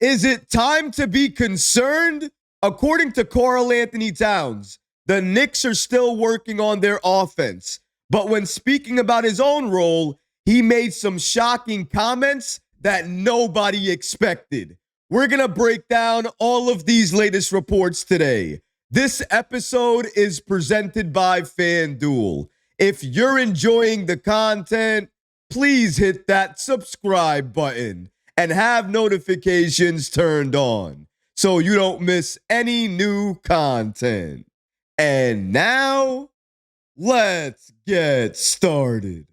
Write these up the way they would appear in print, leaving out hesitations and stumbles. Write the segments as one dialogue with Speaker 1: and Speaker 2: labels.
Speaker 1: Is it time to be concerned? According to Karl-Anthony Towns, the Knicks are still working on their offense. But when speaking about his own role, he made some shocking comments that nobody expected. We're going to break down all of these latest reports today. This episode is presented by FanDuel. If you're enjoying the content, please hit that subscribe button and have notifications turned on so you don't miss any new content. And now, let's get started.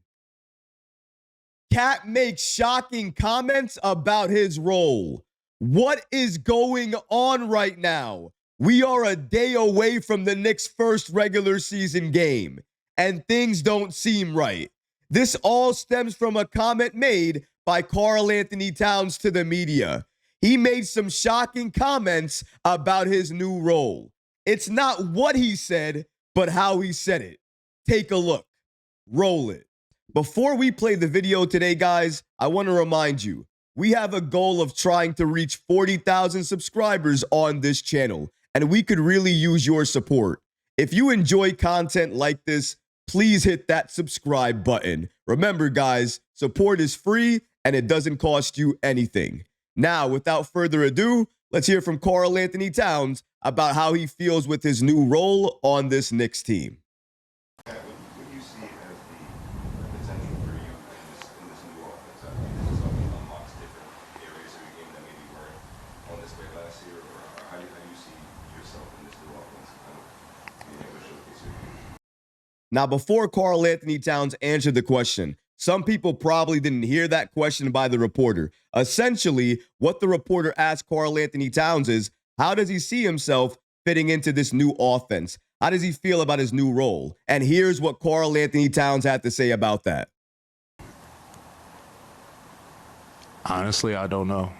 Speaker 1: Cat makes shocking comments about his role. What is going on right now? We are a day away from the Knicks' first regular season game, and things don't seem right. This all stems from a comment made by Karl-Anthony Towns to the media. He made some shocking comments about his new role. It's not what he said, but how he said it. Take a look. Roll it. Before we play the video today, guys, I want to remind you, we have a goal of trying to reach 40,000 subscribers on this channel, and we could really use your support. If you enjoy content like this, please hit that subscribe button. Remember, guys, support is free and it doesn't cost you anything. Now, without further ado, let's hear from Karl-Anthony Towns about how he feels with his new role on this Knicks team.
Speaker 2: What do you see as the potential for you in this new offense? I mean, is this something that unlocks different areas of your game that maybe weren't on display last year? Or how do you see yourself in this new offense kind of being able to showcase your game?
Speaker 1: Now, before Karl-Anthony Towns answered the question, some people probably didn't hear that question by the reporter. Essentially, what the reporter asked Karl-Anthony Towns is, how does he see himself fitting into this new offense? How does he feel about his new role? And here's what Karl-Anthony Towns had to say about that.
Speaker 3: Honestly, I don't know.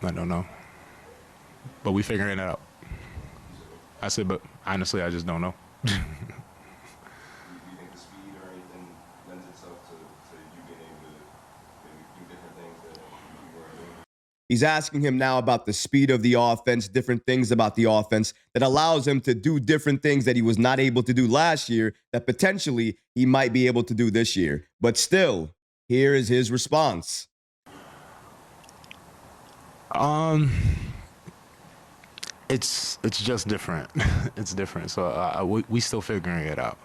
Speaker 3: But we figuring it out. I said, but honestly, I just don't know.
Speaker 2: Do you think the speed or anything lends itself to you being able to maybe do different things that you weren't doing?
Speaker 1: He's asking him now about the speed of the offense, different things about the offense that allows him to do different things that he was not able to do last year that potentially he might be able to do this year. But still, here is his response.
Speaker 3: It's just different. It's different. So we still figuring it out.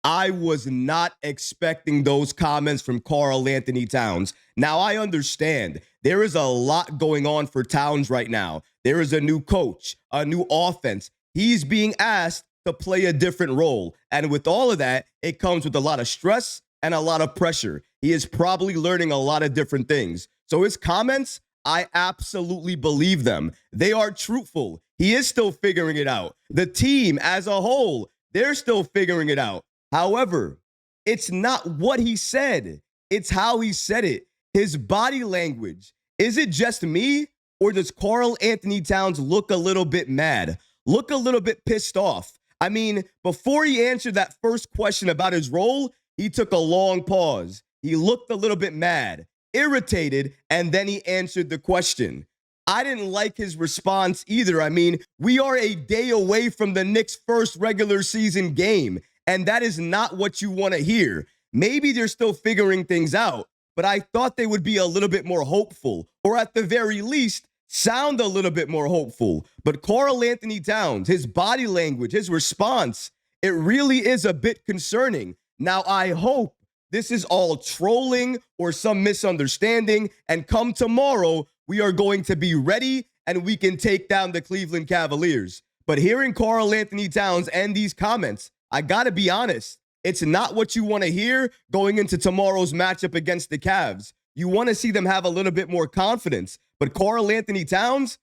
Speaker 1: I was not expecting those comments from Karl-Anthony Towns. Now, I understand there is a lot going on for Towns right now. There is a new coach, a new offense. He's being asked to play a different role. And with all of that, it comes with a lot of stress and a lot of pressure. He is probably learning a lot of different things. So his comments, I absolutely believe them. They are truthful. He is still figuring it out. The team as a whole, they're still figuring it out. However, it's not what he said. It's how he said it. His body language. Is it just me, or does Karl-Anthony Towns look a little bit mad? Look a little bit pissed off? I mean, before he answered that first question about his role, he took a long pause. He looked a little bit mad, irritated, and then he answered the question. I didn't like his response either. I mean, we are a day away from the Knicks' first regular season game. And that is not what you want to hear. Maybe they're still figuring things out, but I thought they would be a little bit more hopeful, or at the very least, sound a little bit more hopeful. But Karl-Anthony Towns, his body language, his response, it really is a bit concerning. Now, I hope this is all trolling or some misunderstanding, and come tomorrow, we are going to be ready and we can take down the Cleveland Cavaliers. But hearing Karl-Anthony Towns and these comments, I gotta be honest, it's not what you want to hear going into tomorrow's matchup against the Cavs. You want to see them have a little bit more confidence. But Karl-Anthony Towns,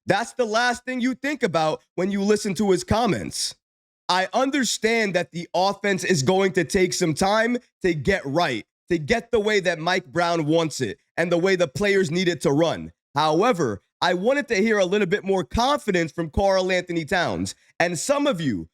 Speaker 1: that's the last thing you think about when you listen to his comments. I understand that the offense is going to take some time to get right, to get the way that Mike Brown wants it and the way the players need it to run. However, I wanted to hear a little bit more confidence from Karl-Anthony Towns. And some of you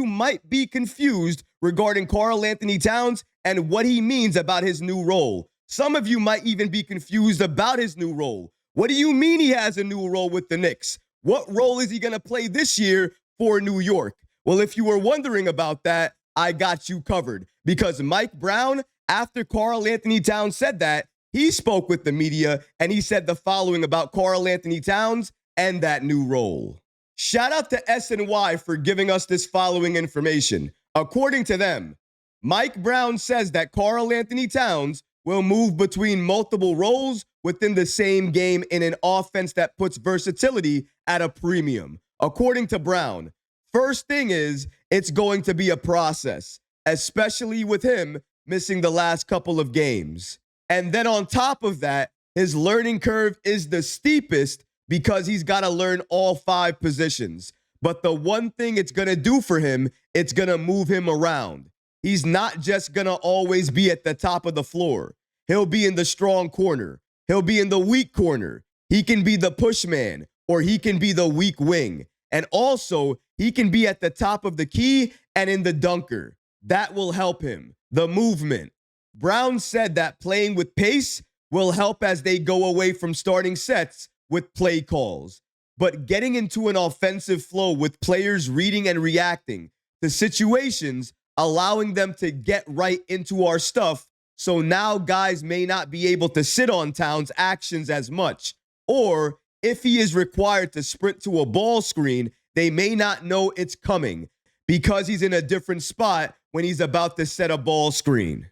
Speaker 1: might be confused regarding Karl-Anthony Towns and what he means about his new role. Some of you might even be confused about his new role. What do you mean he has a new role with the Knicks? What role is he going to play this year for New York? Well, if you were wondering about that, I got you covered, because Mike Brown, after Karl-Anthony Towns said that, he spoke with the media and he said the following about Karl-Anthony Towns and that new role. Shout out to SNY for giving us this following information. According to them, Mike Brown says that Karl-Anthony Towns will move between multiple roles within the same game in an offense that puts versatility at a premium. According to Brown, first thing is, it's going to be a process, especially with him missing the last couple of games. And then on top of that, his learning curve is the steepest because he's got to learn all 5 positions. But the one thing it's going to do for him, it's going to move him around. He's not just going to always be at the top of the floor. He'll be in the strong corner. He'll be in the weak corner. He can be the push man, or he can be the weak wing. And also, he can be at the top of the key and in the dunker. That will help him. The movement. Brown said that playing with pace will help as they go away from starting sets with play calls. But getting into an offensive flow with players reading and reacting to situations, allowing them to get right into our stuff, so now guys may not be able to sit on Towns' actions as much. Or if he is required to sprint to a ball screen, they may not know it's coming because he's in a different spot when he's about to set a ball screen.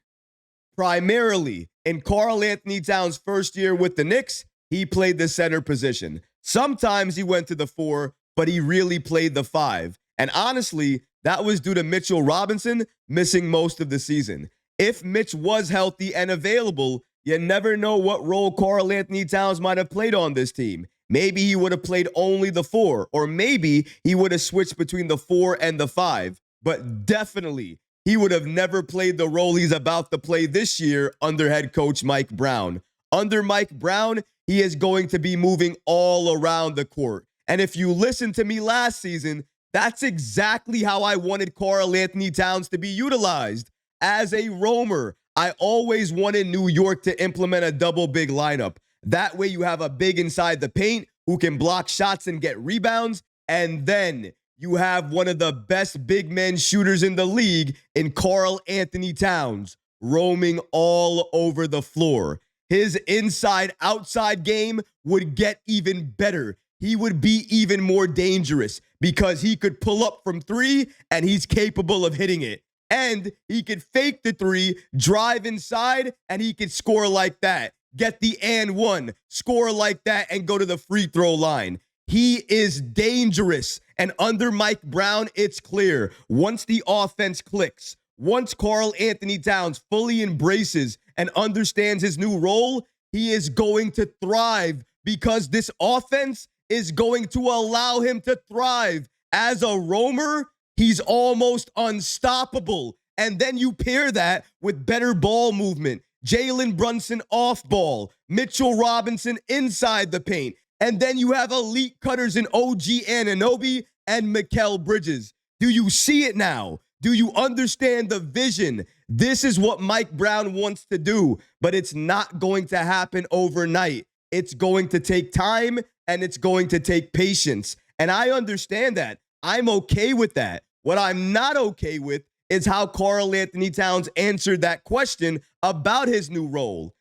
Speaker 1: Primarily, in Karl-Anthony Towns' first year with the Knicks, he played the center position. Sometimes he went to the 4, but he really played the 5. And honestly, that was due to Mitchell Robinson missing most of the season. If Mitch was healthy and available, you never know what role Karl-Anthony Towns might have played on this team. Maybe he would have played only the 4, or maybe he would have switched between the 4 and the 5. But definitely, he would have never played the role he's about to play this year under head coach Mike Brown. Under Mike Brown, he is going to be moving all around the court. And if you listened to me last season, that's exactly how I wanted Karl-Anthony Towns to be utilized. As a roamer, I always wanted New York to implement a double big lineup. That way you have a big inside the paint who can block shots and get rebounds, and then you have one of the best big men shooters in the league in Karl-Anthony Towns, roaming all over the floor. His inside-outside game would get even better. He would be even more dangerous because he could pull up from 3 and he's capable of hitting it. And he could fake the 3, drive inside, and he could score like that. Get the and 1, score like that, and go to the free throw line. He is dangerous. And under Mike Brown, it's clear. Once the offense clicks, once Karl-Anthony Towns fully embraces and understands his new role, he is going to thrive because this offense is going to allow him to thrive. As a roamer, he's almost unstoppable. And then you pair that with better ball movement. Jalen Brunson off ball, Mitchell Robinson inside the paint. And then you have elite cutters in OG Anunoby and Mikal Bridges. Do you see it now? Do you understand the vision? This is what Mike Brown wants to do, but it's not going to happen overnight. It's going to take time and it's going to take patience. And I understand that. I'm okay with that. What I'm not okay with is how Karl-Anthony Towns answered that question about his new role.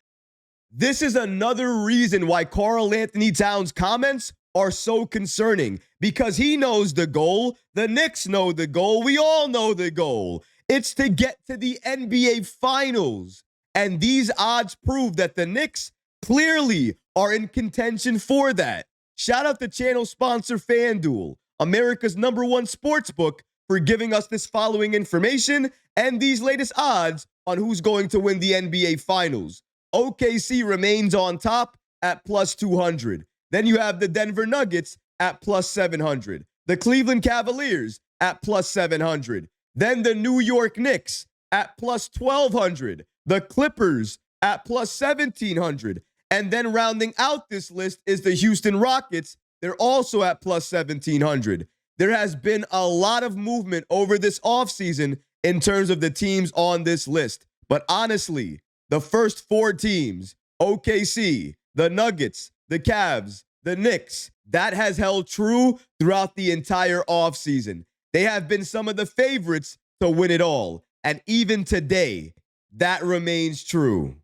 Speaker 1: This is another reason why Karl-Anthony Towns' comments are so concerning, because he knows the goal. The Knicks know the goal. We all know the goal. It's to get to the NBA Finals. And these odds prove that the Knicks clearly are in contention for that. Shout out to channel sponsor FanDuel, America's #1 sportsbook, for giving us this following information and these latest odds on who's going to win the NBA Finals. OKC remains on top at plus 200. Then you have the Denver Nuggets at plus 700. The Cleveland Cavaliers at plus 700. Then the New York Knicks at plus 1,200. The Clippers at plus 1,700. And then rounding out this list is the Houston Rockets. They're also at plus 1,700. There has been a lot of movement over this offseason in terms of the teams on this list. But honestly, The first 4 teams, OKC, the Nuggets, the Cavs, the Knicks, that has held true throughout the entire offseason. They have been some of the favorites to win it all. And even today, that remains true.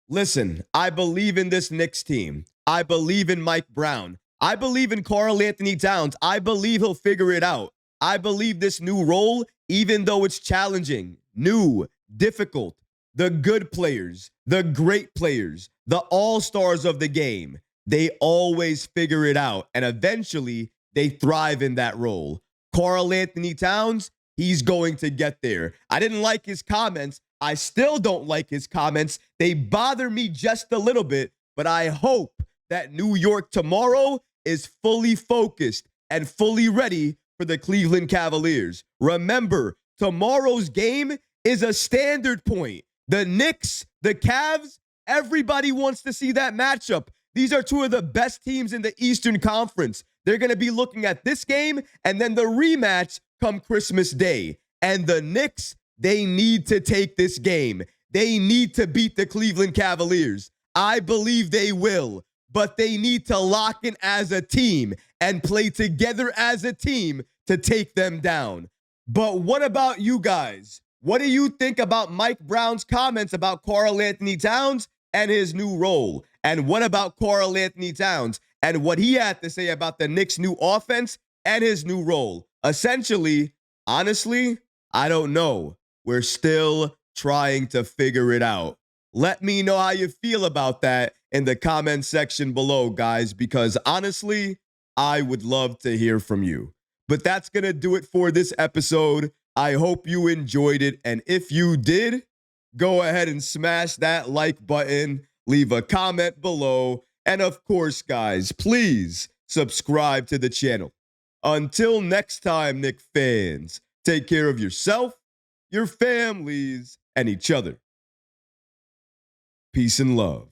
Speaker 1: Listen, I believe in this Knicks team. I believe in Mike Brown. I believe in Karl-Anthony Towns. I believe he'll figure it out. I believe this new role, even though it's challenging, new, difficult, the good players, the great players, the all-stars of the game, they always figure it out, and eventually they thrive in that role. Karl-Anthony Towns, he's going to get there. I didn't like his comments. I still don't like his comments. They bother me just a little bit, but I hope that New York tomorrow is fully focused and fully ready for the Cleveland Cavaliers. Remember, tomorrow's game is a standard point. The Knicks, the Cavs, everybody wants to see that matchup. These are two of the best teams in the Eastern Conference. They're going to be looking at this game and then the rematch come Christmas Day. And the Knicks, they need to take this game. They need to beat the Cleveland Cavaliers. I believe they will, but they need to lock in as a team and play together as a team to take them down. But what about you guys? What do you think about Mike Brown's comments about Karl-Anthony Towns and his new role? And what about Karl-Anthony Towns and what he had to say about the Knicks' new offense and his new role? Essentially, honestly, I don't know. We're still trying to figure it out. Let me know how you feel about that in the comment section below, guys, because honestly, I would love to hear from you. But that's going to do it for this episode. I hope you enjoyed it. And if you did, go ahead and smash that like button, leave a comment below. And of course, guys, please subscribe to the channel. Until next time, Knicks fans, take care of yourself, your families, and each other. Peace and love.